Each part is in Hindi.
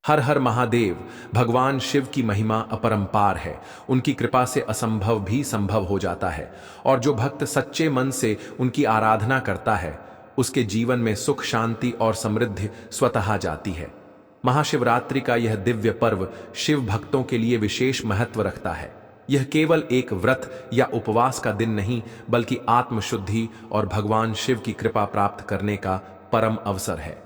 हर हर महादेव। भगवान शिव की महिमा अपरंपार है। उनकी कृपा से असंभव भी संभव हो जाता है, और जो भक्त सच्चे मन से उनकी आराधना करता है उसके जीवन में सुख, शांति और समृद्धि स्वतः जाती है। महाशिवरात्रि का यह दिव्य पर्व शिव भक्तों के लिए विशेष महत्व रखता है। यह केवल एक व्रत या उपवास का दिन नहीं, बल्कि आत्मशुद्धि और भगवान शिव की कृपा प्राप्त करने का परम अवसर है।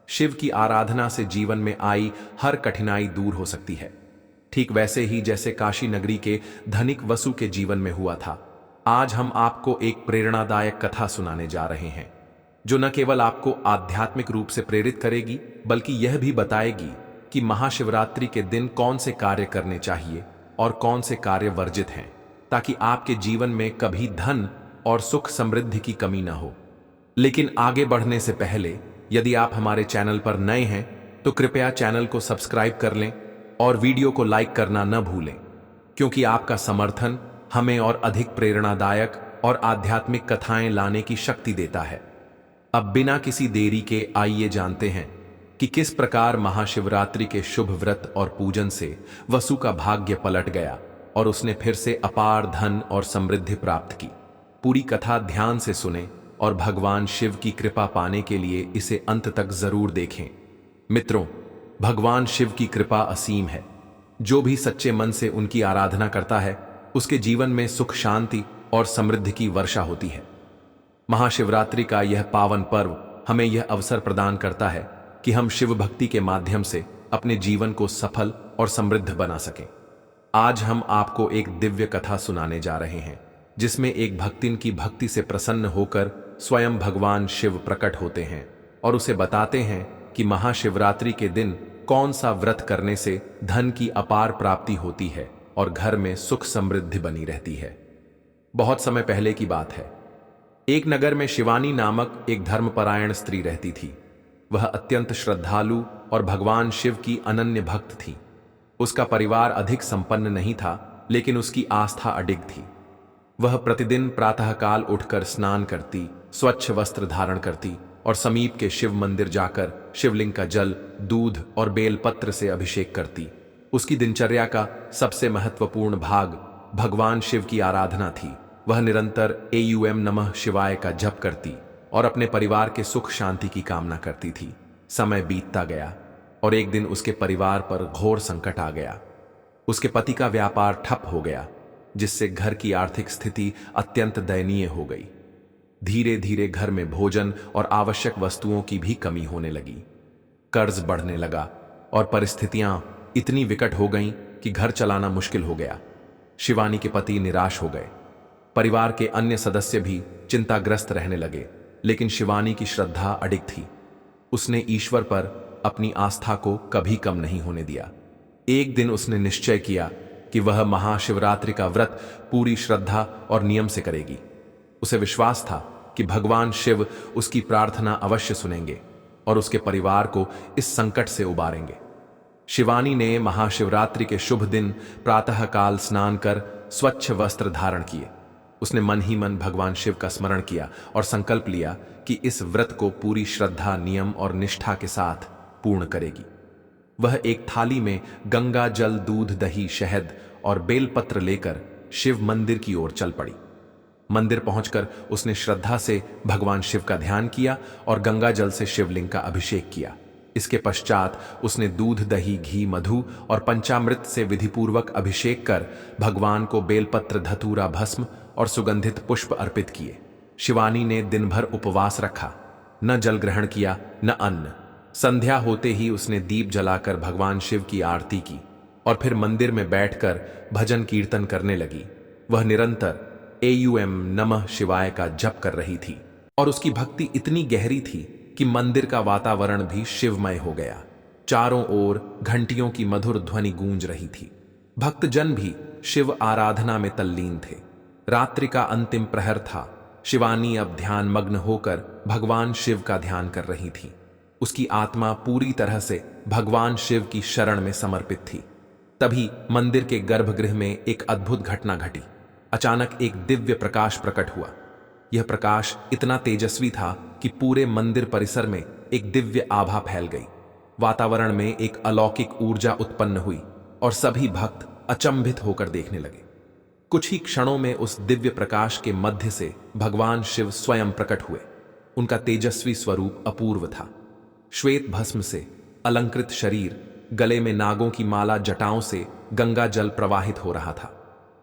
शिव की आराधना से जीवन में आई हर कठिनाई दूर हो सकती है, ठीक वैसे ही जैसे काशी नगरी के धनिक वसु के जीवन में हुआ था। आज हम आपको एक प्रेरणादायक कथा सुनाने जा रहे हैं, जो न केवल आपको आध्यात्मिक रूप से प्रेरित करेगी, बल्कि यह भी बताएगी कि महाशिवरात्रि के दिन कौन से कार्य करने चाहिए और कौन से कार्य वर्जित हैं, ताकि आपके जीवन में कभी धन और सुख समृद्धि की कमी न हो। लेकिन आगे बढ़ने से पहले यदि आप हमारे चैनल पर नए हैं तो कृपया चैनल को सब्सक्राइब कर लें और वीडियो को लाइक करना न भूलें, क्योंकि आपका समर्थन हमें और अधिक प्रेरणादायक और आध्यात्मिक कथाएं लाने की शक्ति देता है। अब बिना किसी देरी के आइए जानते हैं कि किस प्रकार महाशिवरात्रि के शुभ व्रत और पूजन से वसु का भाग्य पलट गया और उसने फिर से अपार धन और समृद्धि प्राप्त की। पूरी कथा ध्यान से सुने और भगवान शिव की कृपा पाने के लिए इसे अंत तक जरूर देखें। मित्रों, भगवान शिव की कृपा असीम है। जो भी सच्चे मन से उनकी आराधना करता है उसके जीवन में सुख, शांति और समृद्धि की वर्षा होती है। महाशिवरात्रि का यह पावन पर्व हमें यह अवसर प्रदान करता है कि हम शिव भक्ति के माध्यम से अपने जीवन को सफल और समृद्ध बना सकें। आज हम आपको एक दिव्य कथा सुनाने जा रहे हैं, जिसमें एक भक्तिन की भक्ति से प्रसन्न होकर स्वयं भगवान शिव प्रकट होते हैं और उसे बताते हैं कि महाशिवरात्रि के दिन कौन सा व्रत करने से धन की अपार प्राप्ति होती है और घर में सुख समृद्धि बनी रहती है। बहुत समय पहले की बात है। एक नगर में शिवानी नामक एक धर्मपरायण स्त्री रहती थी। वह अत्यंत श्रद्धालु और भगवान शिव की अनन्य भक्त थी। उसका परिवार अधिक संपन्न नहीं था, लेकिन उसकी आस्था अडिग थी। वह प्रतिदिन प्रातःकाल उठकर स्नान करती, स्वच्छ वस्त्र धारण करती और समीप के शिव मंदिर जाकर शिवलिंग का जल, दूध और बेलपत्र से अभिषेक करती। उसकी दिनचर्या का सबसे महत्वपूर्ण भाग भगवान शिव की आराधना थी। वह निरंतर एयूएम नमः शिवाय का जप करती और अपने परिवार के सुख शांति की कामना करती थी। समय बीतता गया और एक दिन उसके परिवार पर घोर संकट आ गया। उसके पति का व्यापार ठप हो गया, जिससे घर की आर्थिक स्थिति अत्यंत दयनीय हो गई। धीरे धीरे घर में भोजन और आवश्यक वस्तुओं की भी कमी होने लगी। कर्ज बढ़ने लगा और परिस्थितियां इतनी विकट हो गईं कि घर चलाना मुश्किल हो गया। शिवानी के पति निराश हो गए। परिवार के अन्य सदस्य भी चिंताग्रस्त रहने लगे, लेकिन शिवानी की श्रद्धा अडिग थी। उसने ईश्वर पर अपनी आस्था को कभी कम नहीं होने दिया। एक दिन उसने निश्चय किया कि वह महाशिवरात्रि का व्रत पूरी श्रद्धा और नियम से करेगी। उसे विश्वास था कि भगवान शिव उसकी प्रार्थना अवश्य सुनेंगे और उसके परिवार को इस संकट से उबारेंगे। शिवानी ने महाशिवरात्रि के शुभ दिन प्रातःकाल स्नान कर स्वच्छ वस्त्र धारण किए। उसने मन ही मन भगवान शिव का स्मरण किया और संकल्प लिया कि इस व्रत को पूरी श्रद्धा, नियम और निष्ठा के साथ पूर्ण करेगी। वह एक थाली में गंगा जल, दूध, दही, शहद और बेलपत्र लेकर शिव मंदिर की ओर चल पड़ी। मंदिर पहुंचकर उसने श्रद्धा से भगवान शिव का ध्यान किया और गंगा जल से शिवलिंग का अभिषेक किया। इसके पश्चात उसने दूध, दही, घी, मधु और पंचामृत से विधिपूर्वक अभिषेक कर भगवान को बेलपत्र, धतूरा, भस्म और सुगंधित पुष्प अर्पित किए। शिवानी ने दिन भर उपवास रखा, न जल ग्रहण किया न अन्न। संध्या होते ही उसने दीप जलाकर भगवान शिव की आरती की और फिर मंदिर में बैठकर भजन कीर्तन करने लगी। वह निरंतर एयूएम नमः शिवाय का जप कर रही थी और उसकी भक्ति इतनी गहरी थी कि मंदिर का वातावरण भी शिवमय हो गया। चारों ओर घंटियों की मधुर ध्वनि गूंज रही थी। भक्तजन भी शिव आराधना में तल्लीन थे। रात्रि का अंतिम प्रहर था। शिवानी अब ध्यान मग्न होकर भगवान शिव का ध्यान कर रही थी। उसकी आत्मा पूरी तरह से भगवान शिव की शरण में समर्पित थी। तभी मंदिर के गर्भगृह में एक अद्भुत घटना घटी। अचानक एक दिव्य प्रकाश प्रकट हुआ। यह प्रकाश इतना तेजस्वी था कि पूरे मंदिर परिसर में एक दिव्य आभा फैल गई। वातावरण में एक अलौकिक ऊर्जा उत्पन्न हुई और सभी भक्त अचंभित होकर देखने लगे। कुछ ही क्षणों में उस दिव्य प्रकाश के मध्य से भगवान शिव स्वयं प्रकट हुए। उनका तेजस्वी स्वरूप अपूर्व था। श्वेत भस्म से अलंकृत शरीर, गले में नागों की माला, जटाओं से गंगा जल प्रवाहित हो रहा था।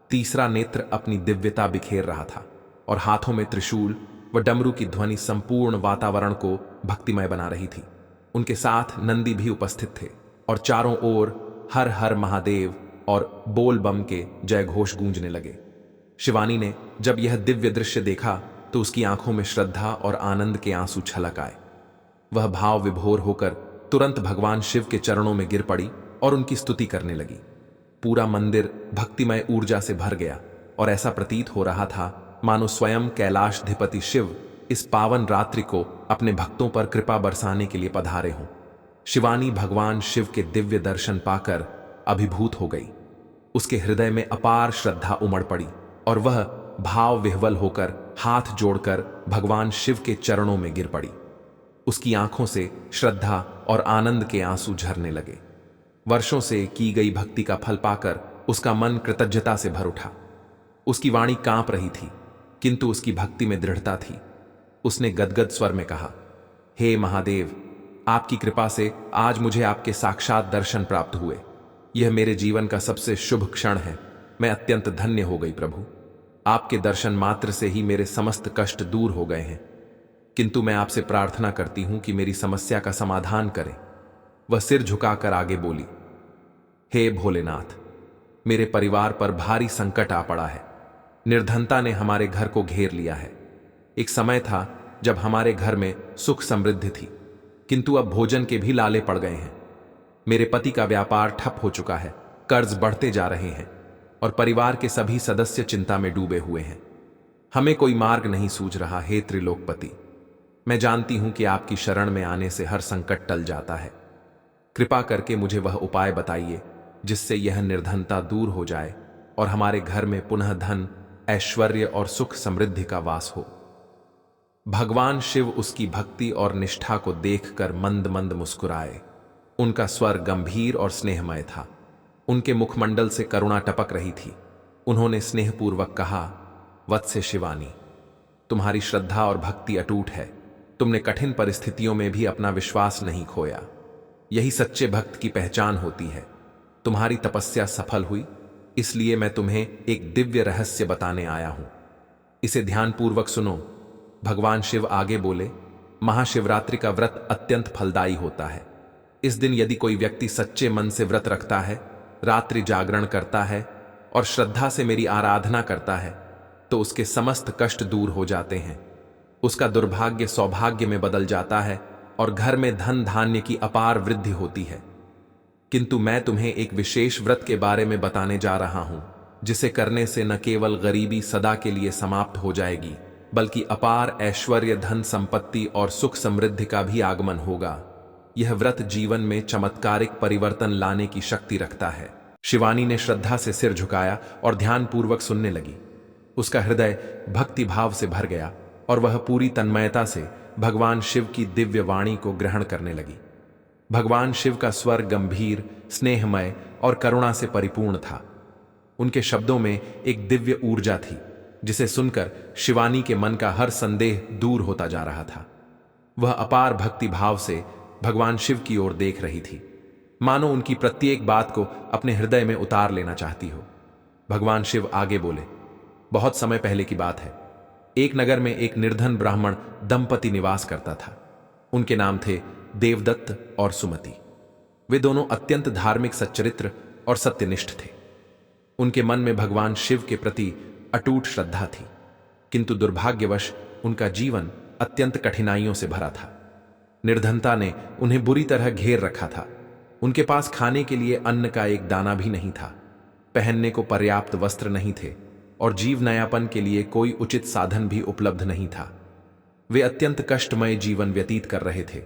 तीसरा नेत्र अपनी दिव्यता बिखेर रहा था और हाथों में त्रिशूल व डमरू की ध्वनि संपूर्ण वातावरण को भक्तिमय बना रही थी। उनके साथ नंदी भी उपस्थित थे और चारों ओर हर हर महादेव और बोल बम के जय घोष गूंजने लगे। शिवानी ने जब यह दिव्य दृश्य देखा तो उसकी आंखों में श्रद्धा और आनंद के आंसू छलक आए। वह भाव विभोर होकर तुरंत भगवान शिव के चरणों में गिर पड़ी और उनकी स्तुति करने लगी। पूरा मंदिर भक्तिमय ऊर्जा से भर गया और ऐसा प्रतीत हो रहा था मानो स्वयं कैलाशाधिपति शिव इस पावन रात्रि को अपने भक्तों पर कृपा बरसाने के लिए पधारे हों। शिवानी भगवान शिव के दिव्य दर्शन पाकर अभिभूत हो गई। उसके हृदय में अपार श्रद्धा उमड़ पड़ी और वह भाव विह्वल होकर हाथ जोड़कर भगवान शिव के चरणों में गिर पड़ी। उसकी आंखों से श्रद्धा और आनंद के आंसू झरने लगे। वर्षों से की गई भक्ति का फल पाकर उसका मन कृतज्ञता से भर उठा। उसकी वाणी कांप रही थी, किंतु उसकी भक्ति में दृढ़ता थी। उसने गदगद स्वर में कहा, हे महादेव, आपकी कृपा से आज मुझे आपके साक्षात दर्शन प्राप्त हुए। यह मेरे जीवन का सबसे शुभ क्षण है। मैं अत्यंत धन्य हो गई प्रभु। आपके दर्शन मात्र से ही मेरे समस्त कष्ट दूर हो गए हैं। किंतु मैं आपसे प्रार्थना करती हूं कि मेरी समस्या का समाधान करें। वह सिर झुकाकर आगे बोली, हे भोलेनाथ, मेरे परिवार पर भारी संकट आ पड़ा है। निर्धनता ने हमारे घर को घेर लिया है। एक समय था जब हमारे घर में सुख समृद्धि थी, किंतु अब भोजन के भी लाले पड़ गए हैं। मेरे पति का व्यापार ठप हो चुका है, कर्ज बढ़ते जा रहे हैं और परिवार के सभी सदस्य चिंता में डूबे हुए हैं। हमें कोई मार्ग नहीं सूझ रहा। हे त्रिलोकपति, मैं जानती हूं कि आपकी शरण में आने से हर संकट टल जाता है। कृपा करके मुझे वह उपाय बताइए जिससे यह निर्धनता दूर हो जाए और हमारे घर में पुनः धन, ऐश्वर्य और सुख समृद्धि का वास हो। भगवान शिव उसकी भक्ति और निष्ठा को देखकर मंद मंद मुस्कुराए। उनका स्वर गंभीर और स्नेहमय था। उनके मुखमंडल से करुणा टपक रही थी। उन्होंने स्नेहपूर्वक कहा, वत्स्य शिवानी, तुम्हारी श्रद्धा और भक्ति अटूट है। तुमने कठिन परिस्थितियों में भी अपना विश्वास नहीं खोया। यही सच्चे भक्त की पहचान होती है। तुम्हारी तपस्या सफल हुई, इसलिए मैं तुम्हें एक दिव्य रहस्य बताने आया हूं। इसे ध्यानपूर्वक सुनो। भगवान शिव आगे बोले, महाशिवरात्रि का व्रत अत्यंत फलदायी होता है। इस दिन यदि कोई व्यक्ति सच्चे मन से व्रत रखता है, रात्रि जागरण करता है और श्रद्धा से मेरी आराधना करता है, तो उसके समस्त कष्ट दूर हो जाते हैं। उसका दुर्भाग्य सौभाग्य में बदल जाता है और घर में धन धान्य की अपार वृद्धि होती है। किंतु मैं तुम्हें एक विशेष व्रत के बारे में बताने जा रहा हूं, जिसे करने से न केवल गरीबी सदा के लिए समाप्त हो जाएगी, बल्कि अपार ऐश्वर्य, धन संपत्ति और सुख समृद्धि का भी आगमन होगा। यह व्रत जीवन में चमत्कारिक परिवर्तन लाने की शक्ति रखता है। शिवानी ने श्रद्धा से सिर झुकाया और ध्यानपूर्वक सुनने लगी। उसका हृदय भक्ति भाव से भर गया और वह पूरी तन्मयता से भगवान शिव की दिव्य वाणी को ग्रहण करने लगी। भगवान शिव का स्वर गंभीर, स्नेहमय और करुणा से परिपूर्ण था। उनके शब्दों में एक दिव्य ऊर्जा थी, जिसे सुनकर शिवानी के मन का हर संदेह दूर होता जा रहा था। वह अपार भक्ति भाव से भगवान शिव की ओर देख रही थी, मानो उनकी प्रत्येक बात को अपने हृदय में उतार लेना चाहती हो। भगवान शिव आगे बोले, बहुत समय पहले की बात है। एक नगर में एक निर्धन ब्राह्मण दंपति निवास करता था। उनके नाम थे देवदत्त और सुमति। वे दोनों अत्यंत धार्मिक, सच्चरित्र और सत्यनिष्ठ थे। उनके मन में भगवान शिव के प्रति अटूट श्रद्धा थी, किंतु दुर्भाग्यवश उनका जीवन अत्यंत कठिनाइयों से भरा था। निर्धनता ने उन्हें बुरी तरह घेर रखा था। उनके पास खाने के लिए अन्न का एक दाना भी नहीं था, पहनने को पर्याप्त वस्त्र नहीं थे और जीवनयापन के लिए कोई उचित साधन भी उपलब्ध नहीं था। वे अत्यंत कष्टमय जीवन व्यतीत कर रहे थे,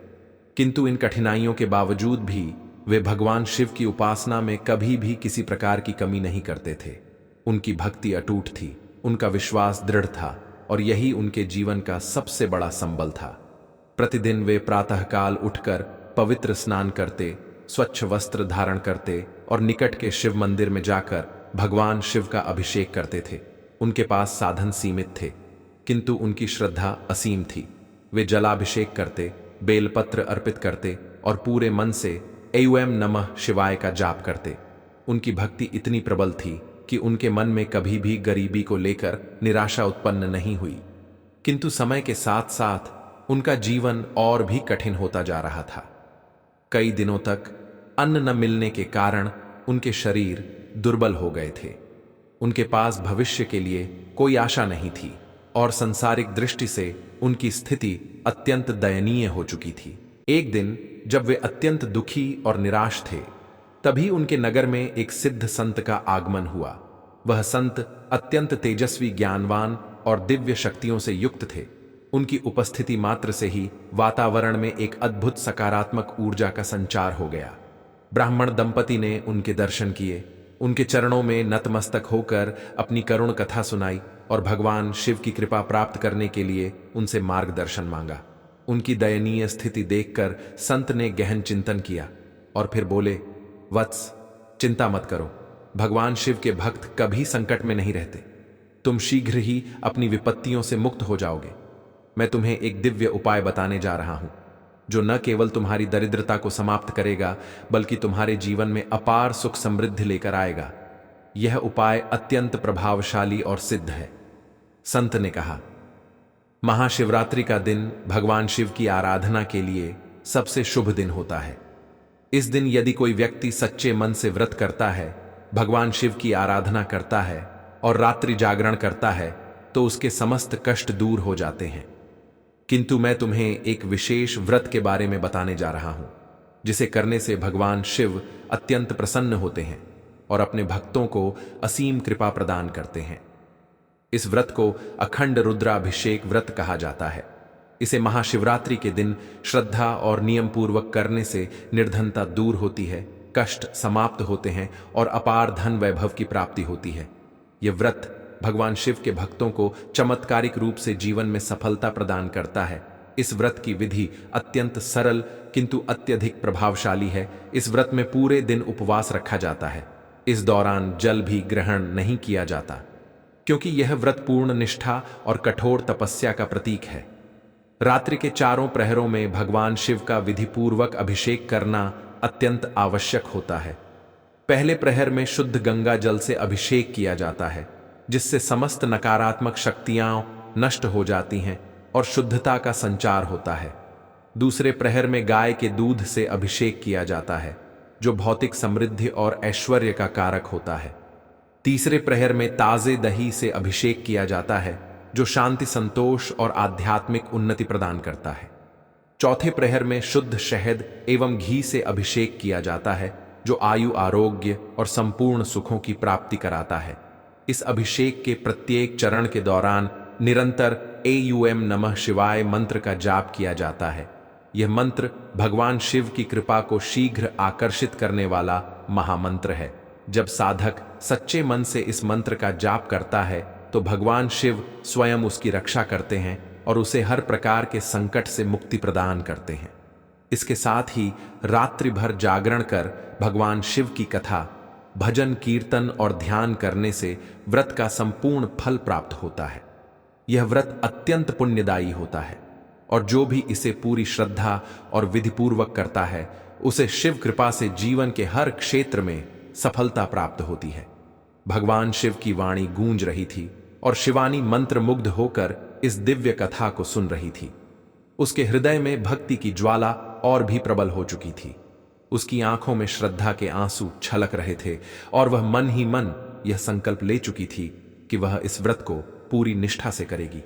किंतु इन कठिनाइयों के बावजूद भी वे भगवान शिव की उपासना में कभी भी किसी प्रकार की कमी नहीं करते थे। उनकी भक्ति अटूट थी, उनका विश्वास दृढ़ था और यही उनके जीवन का सबसे बड़ा संबल था। प्रतिदिन वे प्रातःकाल उठकर पवित्र स्नान करते, स्वच्छ वस्त्र धारण करते और निकट के शिव मंदिर में जाकर भगवान शिव का अभिषेक करते थे। उनके पास साधन सीमित थे, किंतु उनकी श्रद्धा असीम थी। वे जलाभिषेक करते, बेलपत्र अर्पित करते और पूरे मन से ऐं नमः शिवाय का जाप करते। उनकी भक्ति इतनी प्रबल थी कि उनके मन में कभी भी गरीबी को लेकर निराशा उत्पन्न नहीं हुई। किंतु समय के साथ साथ उनका जीवन और भी कठिन होता जा रहा था। कई दिनों तक अन्न न मिलने के कारण उनके शरीर दुर्बल हो गए थे। उनके पास भविष्य के लिए कोई आशा नहीं थी और सांसारिक दृष्टि से उनकी स्थिति अत्यंत दयनीय हो चुकी थी। एक दिन जब वे अत्यंत दुखी और निराश थे, तभी उनके नगर में एक सिद्ध संत का आगमन हुआ। वह संत अत्यंत तेजस्वी, ज्ञानवान और दिव्य शक्तियों से युक्त थे। उनकी उपस्थिति मात्र से ही वातावरण में एक अद्भुत सकारात्मक ऊर्जा का संचार हो गया। ब्राह्मण दंपति ने उनके दर्शन किए, उनके चरणों में नतमस्तक होकर अपनी करुण कथा सुनाई और भगवान शिव की कृपा प्राप्त करने के लिए उनसे मार्गदर्शन मांगा। उनकी दयनीय स्थिति देखकर संत ने गहन चिंतन किया और फिर बोले, वत्स, चिंता मत करो, भगवान शिव के भक्त कभी संकट में नहीं रहते। तुम शीघ्र ही अपनी विपत्तियों से मुक्त हो जाओगे। मैं तुम्हें एक दिव्य उपाय बताने जा रहा हूं, जो न केवल तुम्हारी दरिद्रता को समाप्त करेगा, बल्कि तुम्हारे जीवन में अपार सुख समृद्धि लेकर आएगा। यह उपाय अत्यंत प्रभावशाली और सिद्ध है। संत ने कहा, महाशिवरात्रि का दिन भगवान शिव की आराधना के लिए सबसे शुभ दिन होता है। इस दिन यदि कोई व्यक्ति सच्चे मन से व्रत करता है, भगवान शिव की आराधना करता है और रात्रि जागरण करता है, तो उसके समस्त कष्ट दूर हो जाते हैं। किंतु मैं तुम्हें एक विशेष व्रत के बारे में बताने जा रहा हूं, जिसे करने से भगवान शिव अत्यंत प्रसन्न होते हैं और अपने भक्तों को असीम कृपा प्रदान करते हैं। इस व्रत को अखंड रुद्राभिषेक व्रत कहा जाता है। इसे महाशिवरात्रि के दिन श्रद्धा और नियम पूर्वक करने से निर्धनता दूर होती है, कष्ट समाप्त होते हैं और अपार धन वैभव की प्राप्ति होती है। यह व्रत भगवान शिव के भक्तों को चमत्कारिक रूप से जीवन में सफलता प्रदान करता है। इस व्रत की विधि अत्यंत सरल किंतु अत्यधिक प्रभावशाली है। इस व्रत में पूरे दिन उपवास रखा जाता है। इस दौरान जल भी ग्रहण नहीं किया जाता, क्योंकि यह व्रत पूर्ण निष्ठा और कठोर तपस्या का प्रतीक है। रात्रि के चारों प्रहरों में भगवान शिव का विधिपूर्वक अभिषेक करना अत्यंत आवश्यक होता है। पहले प्रहर में शुद्ध गंगा जल से अभिषेक किया जाता है, जिससे समस्त नकारात्मक शक्तियां नष्ट हो जाती हैं और शुद्धता का संचार होता है। दूसरे प्रहर में गाय के दूध से अभिषेक किया जाता है, जो भौतिक समृद्धि और ऐश्वर्य का कारक होता है। तीसरे प्रहर में ताजे दही से अभिषेक किया जाता है, जो शांति, संतोष और आध्यात्मिक उन्नति प्रदान करता है। चौथे प्रहर में शुद्ध शहद एवं घी से अभिषेक किया जाता है, जो आयु, आरोग्य और संपूर्ण सुखों की प्राप्ति कराता है। इस अभिषेक के प्रत्येक चरण के दौरान निरंतर ऐं नमः शिवाय मंत्र का जाप किया जाता है। यह मंत्र भगवान शिव की कृपा को शीघ्र आकर्षित करने वाला महामंत्र है। जब साधक सच्चे मन से इस मंत्र का जाप करता है, तो भगवान शिव स्वयं उसकी रक्षा करते हैं और उसे हर प्रकार के संकट से मुक्ति प्रदान करते हैं। इसके साथ ही रात्रि भर जागरण कर भगवान शिव की कथा, भजन, कीर्तन और ध्यान करने से व्रत का संपूर्ण फल प्राप्त होता है। यह व्रत अत्यंत पुण्यदायी होता है और जो भी इसे पूरी श्रद्धा और विधिपूर्वक करता है, उसे शिव कृपा से जीवन के हर क्षेत्र में सफलता प्राप्त होती है। भगवान शिव की वाणी गूंज रही थी और शिवानी मंत्रमुग्ध होकर इस दिव्य कथा को सुन रही थी। उसके हृदय में भक्ति की ज्वाला और भी प्रबल हो चुकी थी। उसकी आंखों में श्रद्धा के आंसू छलक रहे थे और वह मन ही मन यह संकल्प ले चुकी थी कि वह इस व्रत को पूरी निष्ठा से करेगी।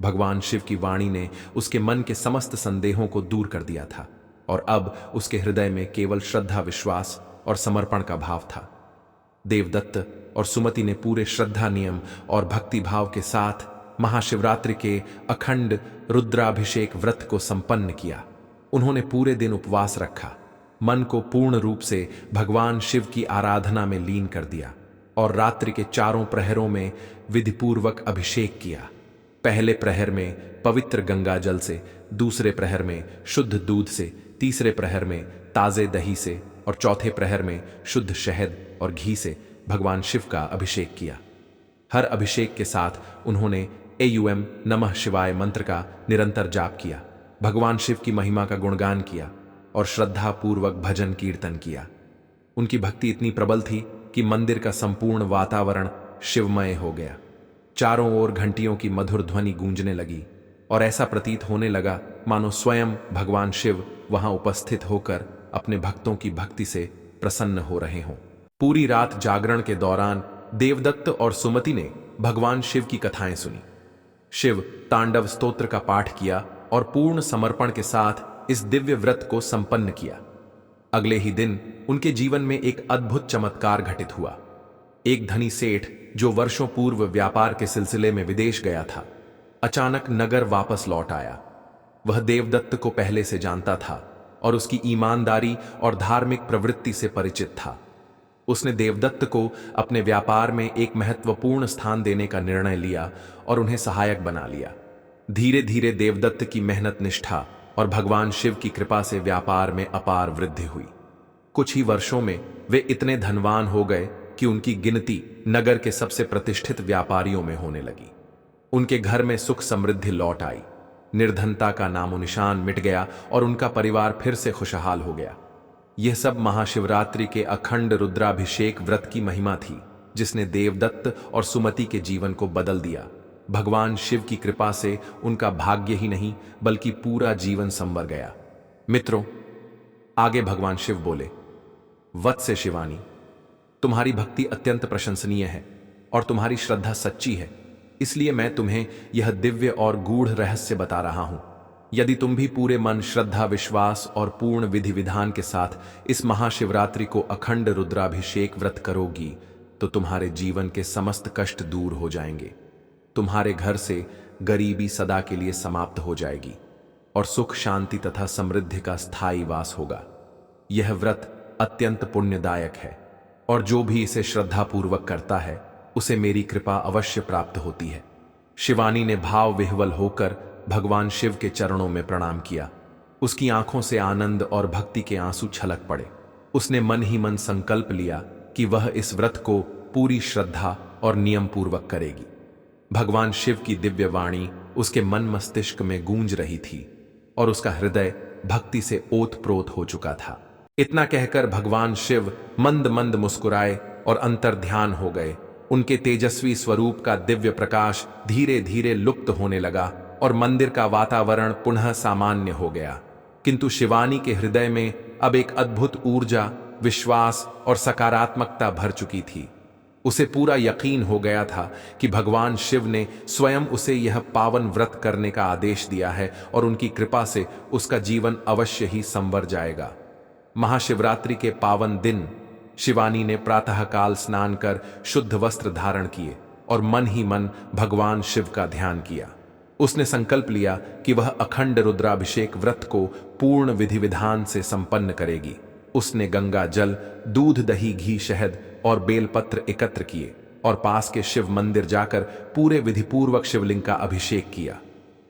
भगवान शिव की वाणी ने उसके मन के समस्त संदेहों को दूर कर दिया था और अब उसके हृदय में केवल श्रद्धा, विश्वास और समर्पण का भाव था। देवदत्त और सुमति ने पूरे श्रद्धा, नियम और भक्ति भाव के साथ महाशिवरात्रि के अखंड रुद्राभिषेक व्रत को संपन्न किया। उन्होंने पूरे दिन उपवास रखा, मन को पूर्ण रूप से भगवान शिव की आराधना में लीन कर दिया और रात्रि के चारों प्रहरों में विधिपूर्वक अभिषेक किया। पहले प्रहर में पवित्र गंगा जल से, दूसरे प्रहर में शुद्ध दूध से, तीसरे प्रहर में ताजे दही से और चौथे प्रहर में शुद्ध शहद और घी से भगवान शिव का अभिषेक किया। हर अभिषेक के साथ उन्होंने एयूएम नमः शिवाय मंत्र का निरंतर जाप किया, भगवान शिव की महिमा का गुणगान किया और श्रद्धापूर्वक भजन कीर्तन किया। उनकी भक्ति इतनी प्रबल थी कि मंदिर का संपूर्ण वातावरण शिवमय हो गया। चारों ओर घंटियों की मधुर ध्वनि गूंजने लगी और ऐसा प्रतीत होने लगा मानो स्वयं भगवान शिव वहां उपस्थित होकर अपने भक्तों की भक्ति से प्रसन्न हो रहे हों। पूरी रात जागरण के दौरान देवदत्त और सुमति ने भगवान शिव की कथाएं सुनी। शिव तांडव स्तोत्र का पाठ किया और पूर्ण समर्पण के साथ इस दिव्य व्रत को संपन्न किया। अगले ही दिन उनके जीवन में एक अद्भुत चमत्कार घटित हुआ। एक धनी सेठ जो वर्षों पूर्व व्यापार के सिलसिले में विदेश गया था, अचानक नगर वापस लौट आया। वह देवदत्त को पहले से जानता था और उसकी ईमानदारी और धार्मिक प्रवृत्ति से परिचित था। उसने देवदत्त को अपने व्यापार में एक महत्वपूर्ण स्थान देने का निर्णय लिया और उन्हें सहायक बना लिया। धीरे धीरे देवदत्त की मेहनत, निष्ठा और भगवान शिव की कृपा से व्यापार में अपार वृद्धि हुई। कुछ ही वर्षों में वे इतने धनवान हो गए कि उनकी गिनती नगर के सबसे प्रतिष्ठित व्यापारियों में होने लगी। उनके घर में सुख समृद्धि लौट आई, निर्धनता का नामो निशान मिट गया और उनका परिवार फिर से खुशहाल हो गया। यह सब महाशिवरात्रि के अखंड रुद्राभिषेक व्रत की महिमा थी, जिसने देवदत्त और सुमति के जीवन को बदल दिया। भगवान शिव की कृपा से उनका भाग्य ही नहीं बल्कि पूरा जीवन संवर गया। मित्रों, आगे भगवान शिव बोले, वत्स शिवानी, तुम्हारी भक्ति अत्यंत प्रशंसनीय है और तुम्हारी श्रद्धा सच्ची है, इसलिए मैं तुम्हें यह दिव्य और गूढ़ रहस्य बता रहा हूं। यदि तुम भी पूरे मन, श्रद्धा, विश्वास और पूर्ण विधि विधान के साथ इस महाशिवरात्रि को अखंड रुद्राभिषेक व्रत करोगी तो तुम्हारे जीवन के समस्त कष्ट दूर हो जाएंगे। तुम्हारे घर से गरीबी सदा के लिए समाप्त हो जाएगी और सुख, शांति तथा समृद्धि का स्थायी वास होगा। यह व्रत अत्यंत पुण्यदायक है और जो भी इसे श्रद्धापूर्वक करता है उसे मेरी कृपा अवश्य प्राप्त होती है। शिवानी ने भाव विह्वल होकर भगवान शिव के चरणों में प्रणाम किया। उसकी आंखों से आनंद और भक्ति के आंसू छलक पड़े। उसने मन ही मन संकल्प लिया कि वह इस व्रत को पूरी श्रद्धा और नियम पूर्वक करेगी। भगवान शिव की दिव्य वाणी उसके मन मस्तिष्क में गूंज रही थी और उसका हृदय भक्ति से ओतप्रोत हो चुका था। इतना कहकर भगवान शिव मंद मंद मुस्कुराए और अंतर्ध्यान हो गए। उनके तेजस्वी स्वरूप का दिव्य प्रकाश धीरे धीरे लुप्त होने लगा और मंदिर का वातावरण पुनः सामान्य हो गया। किंतु शिवानी के हृदय में अब एक अद्भुत ऊर्जा, विश्वास और सकारात्मकता भर चुकी थी। उसे पूरा यकीन हो गया था कि भगवान शिव ने स्वयं उसे यह पावन व्रत करने का आदेश दिया है और उनकी कृपा से उसका जीवन अवश्य ही संवर जाएगा। महाशिवरात्रि के पावन दिन शिवानी ने प्रातःकाल स्नान कर शुद्ध वस्त्र धारण किए और मन ही मन भगवान शिव का ध्यान किया। उसने संकल्प लिया कि वह अखंड रुद्राभिषेक व्रत को पूर्ण विधि विधान से संपन्न करेगी। उसने गंगा जल, दूध, दही, घी, शहद और बेलपत्र एकत्र किए और पास के शिव मंदिर जाकर पूरे विधिपूर्वक शिवलिंग का अभिषेक किया।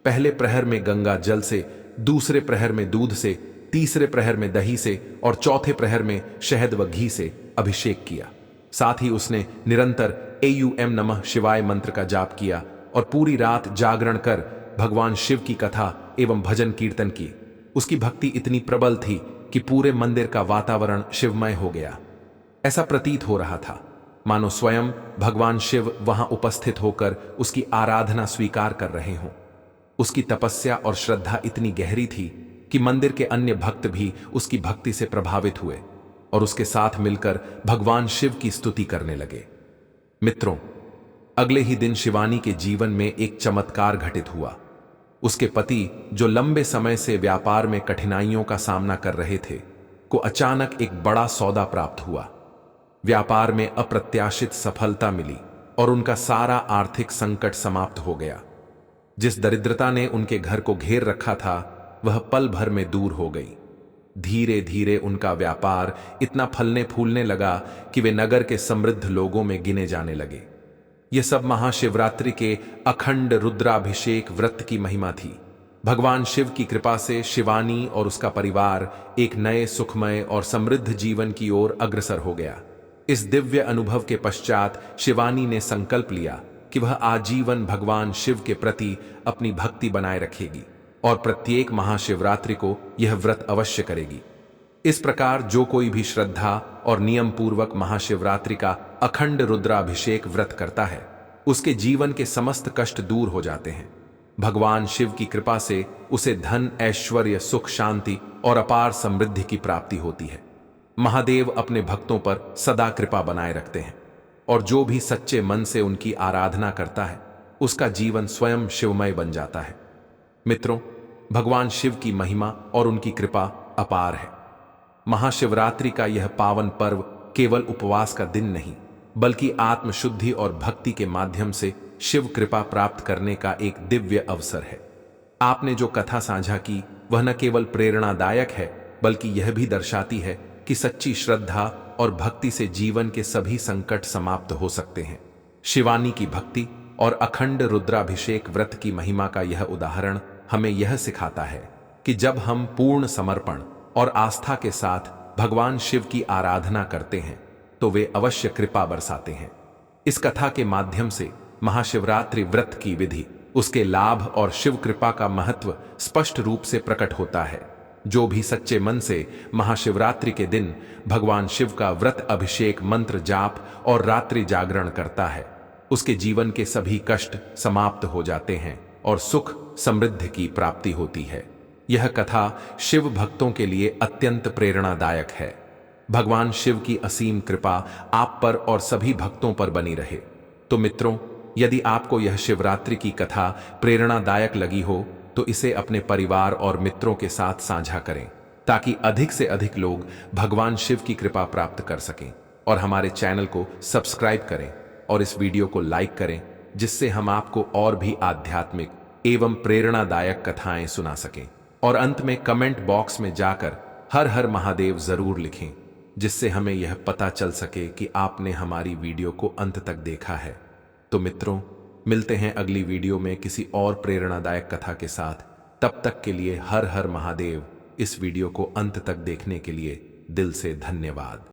पहले प्रहर में गंगा जल से, दूसरे प्रहर में दूध से, तीसरे प्रहर में दही से और चौथे प्रहर में शहद व घी से अभिषेक किया। साथ ही उसने निरंतर एयूएम नमः शिवाय मंत्र का जाप किया और पूरी रात जागरण कर भगवान शिव की कथा एवं भजन कीर्तन की। उसकी भक्ति इतनी प्रबल थी कि पूरे मंदिर का वातावरण शिवमय हो गया। ऐसा प्रतीत हो रहा था मानो स्वयं भगवान शिव वहां उपस्थित होकर उसकी आराधना स्वीकार कर रहे हों। उसकी तपस्या और श्रद्धा इतनी गहरी थी कि मंदिर के अन्य भक्त भी उसकी भक्ति से प्रभावित हुए और उसके साथ मिलकर भगवान शिव की स्तुति करने लगे। मित्रों, अगले ही दिन शिवानी के जीवन में एक चमत्कार घटित हुआ। उसके पति, जो लंबे समय से व्यापार में कठिनाइयों का सामना कर रहे थे, को अचानक एक बड़ा सौदा प्राप्त हुआ। व्यापार में अप्रत्याशित सफलता मिली और उनका सारा आर्थिक संकट समाप्त हो गया। जिस दरिद्रता ने उनके घर को घेर रखा था वह पल भर में दूर हो गई। धीरे धीरे उनका व्यापार इतना फलने फूलने लगा कि वे नगर के समृद्ध लोगों में गिने जाने लगे। यह सब महाशिवरात्रि के अखंड रुद्राभिषेक व्रत की महिमा थी। भगवान शिव की कृपा से शिवानी और उसका परिवार एक नए सुखमय और समृद्ध जीवन की ओर अग्रसर हो गया। इस दिव्य अनुभव के पश्चात शिवानी ने संकल्प लिया कि वह आजीवन भगवान शिव के प्रति अपनी भक्ति बनाए रखेगी और प्रत्येक महाशिवरात्रि को यह व्रत अवश्य करेगी। इस प्रकार जो कोई भी श्रद्धा और नियम पूर्वक महाशिवरात्रि का अखंड रुद्राभिषेक व्रत करता है, उसके जीवन के समस्त कष्ट दूर हो जाते हैं। भगवान शिव की कृपा से उसे धन, ऐश्वर्य, सुख, शांति और अपार समृद्धि की प्राप्ति होती है। महादेव अपने भक्तों पर सदा कृपा बनाए रखते हैं और जो भी सच्चे मन से उनकी आराधना करता है, उसका जीवन स्वयं शिवमय बन जाता है। मित्रों, भगवान शिव की महिमा और उनकी कृपा अपार है। महाशिवरात्रि का यह पावन पर्व केवल उपवास का दिन नहीं, बल्कि आत्मशुद्धि और भक्ति के माध्यम से शिव कृपा प्राप्त करने का एक दिव्य अवसर है। आपने जो कथा साझा की वह न केवल प्रेरणादायक है, बल्कि यह भी दर्शाती है कि सच्ची श्रद्धा और भक्ति से जीवन के सभी संकट समाप्त हो सकते हैं। शिवानी की भक्ति और अखंड रुद्राभिषेक व्रत की महिमा का यह उदाहरण हमें यह सिखाता है कि जब हम पूर्ण समर्पण और आस्था के साथ भगवान शिव की आराधना करते हैं, तो वे अवश्य कृपा बरसाते हैं। इस कथा के माध्यम से महाशिवरात्रि व्रत की विधि, उसके लाभ और शिव कृपा का महत्व स्पष्ट रूप से प्रकट होता है। जो भी सच्चे मन से महाशिवरात्रि के दिन भगवान शिव का व्रत अभिषेक मंत्र जाप और रात्रि जागरण करता है, उसके जीवन के सभी कष्ट समाप्त हो जाते हैं और सुख समृद्धि की प्राप्ति होती है। यह कथा शिव भक्तों के लिए अत्यंत प्रेरणादायक है। भगवान शिव की असीम कृपा आप पर और सभी भक्तों पर बनी रहे। तो मित्रों, यदि आपको यह शिवरात्रि की कथा प्रेरणादायक लगी हो, तो इसे अपने परिवार और मित्रों के साथ साझा करें, ताकि अधिक से अधिक लोग भगवान शिव की कृपा प्राप्त कर सकें। और हमारे चैनल को सब्सक्राइब करें और इस वीडियो को लाइक करें, जिससे हम आपको और भी आध्यात्मिक एवं प्रेरणादायक कथाएं सुना सकें। और अंत में कमेंट बॉक्स में जाकर हर हर महादेव जरूर लिखें, जिससे हमें यह पता चल सके कि आपने हमारी वीडियो को अंत तक देखा है। तो मित्रों, मिलते हैं अगली वीडियो में किसी और प्रेरणादायक कथा के साथ। तब तक के लिए हर हर महादेव। इस वीडियो को अंत तक देखने के लिए दिल से धन्यवाद।